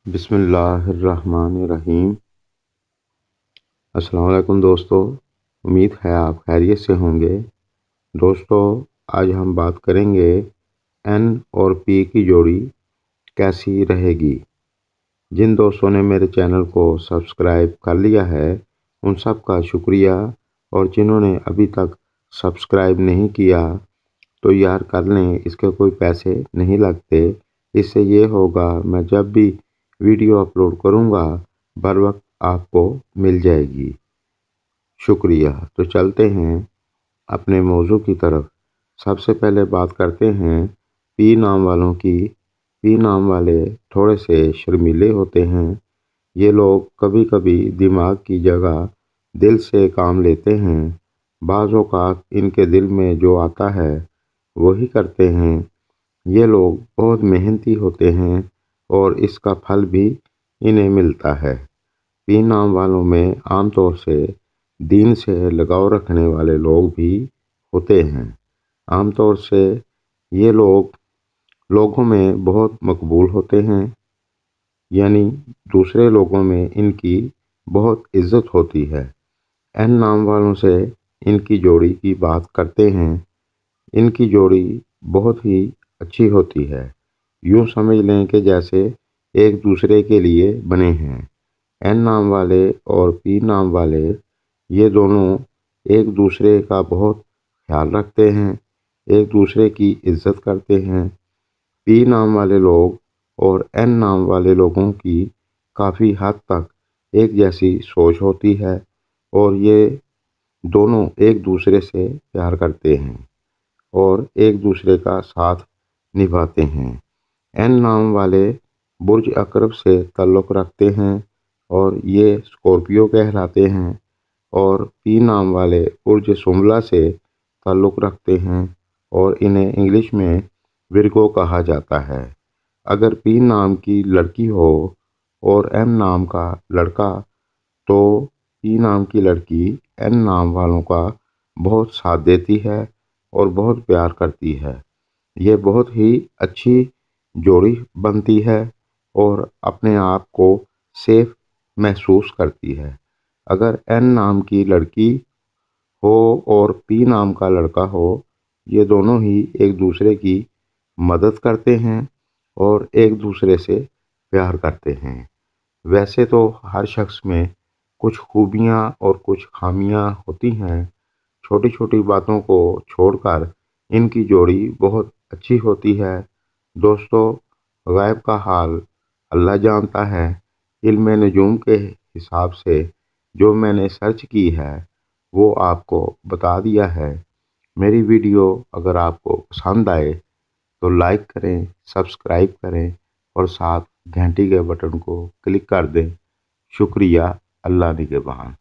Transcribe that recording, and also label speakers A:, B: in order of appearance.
A: بسم اللہ الرحمن الرحیم۔ السلام علیکم دوستو، امید ہے آپ خیریت سے ہوں گے۔ دوستو، آج ہم بات کریں گے این اور پی کی جوڑی کیسی رہے گی۔ جن دوستوں نے میرے چینل کو سبسکرائب کر لیا ہے ان سب کا شکریہ، اور جنہوں نے ابھی تک سبسکرائب نہیں کیا تو یار کر لیں، اس کے کوئی پیسے نہیں لگتے۔ اس سے یہ ہوگا میں جب بھی ویڈیو اپلوڈ کروں گا بر وقت آپ کو مل جائے گی۔ شکریہ۔ تو چلتے ہیں اپنے موضوع کی طرف۔ سب سے پہلے بات کرتے ہیں پی نام والوں کی۔ پی نام والے تھوڑے سے شرمیلے ہوتے ہیں۔ یہ لوگ کبھی کبھی دماغ کی جگہ دل سے کام لیتے ہیں۔ بعض اوقات ان کے دل میں جو آتا ہے وہی کرتے ہیں۔ یہ لوگ بہت محنتی ہوتے ہیں اور اس کا پھل بھی انہیں ملتا ہے۔ پی نام والوں میں عام طور سے دین سے لگاؤ رکھنے والے لوگ بھی ہوتے ہیں۔ عام طور سے یہ لوگ لوگوں میں بہت مقبول ہوتے ہیں، یعنی دوسرے لوگوں میں ان کی بہت عزت ہوتی ہے۔ این نام والوں سے ان کی جوڑی کی بات کرتے ہیں۔ ان کی جوڑی بہت ہی اچھی ہوتی ہے۔ یوں سمجھ لیں کہ جیسے ایک دوسرے کے لیے بنے ہیں۔ این نام والے اور پی نام والے یہ دونوں ایک دوسرے کا بہت خیال رکھتے ہیں، ایک دوسرے کی عزت کرتے ہیں۔ پی نام والے لوگ اور این نام والے لوگوں کی کافی حد تک ایک جیسی سوچ ہوتی ہے، اور یہ دونوں ایک دوسرے سے پیار کرتے ہیں اور ایک دوسرے کا ساتھ نبھاتے ہیں۔ این نام والے برج عقرب سے تعلق رکھتے ہیں اور یہ اسکورپیو کہلاتے ہیں، اور پی نام والے برج سنبلہ سے تعلق رکھتے ہیں اور انہیں انگلش میں ورگو کہا جاتا ہے۔ اگر پی نام کی لڑکی ہو اور ایم نام کا لڑکا تو پی نام کی لڑکی این نام والوں کا بہت ساتھ دیتی ہے اور بہت پیار کرتی ہے۔ یہ بہت ہی اچھی جوڑی بنتی ہے اور اپنے آپ کو سیف محسوس کرتی ہے۔ اگر این نام کی لڑکی ہو اور پی نام کا لڑکا ہو، یہ دونوں ہی ایک دوسرے کی مدد کرتے ہیں اور ایک دوسرے سے پیار کرتے ہیں۔ ویسے تو ہر شخص میں کچھ خوبیاں اور کچھ خامیاں ہوتی ہیں۔ چھوٹی چھوٹی باتوں کو چھوڑ کر ان کی جوڑی بہت اچھی ہوتی ہے۔ دوستو، غیب کا حال اللہ جانتا ہے۔ علم نجوم کے حساب سے جو میں نے سرچ کی ہے وہ آپ کو بتا دیا ہے۔ میری ویڈیو اگر آپ کو پسند آئے تو لائک کریں، سبسکرائب کریں اور ساتھ گھنٹی کے بٹن کو کلک کر دیں۔ شکریہ۔ اللہ نگہبان۔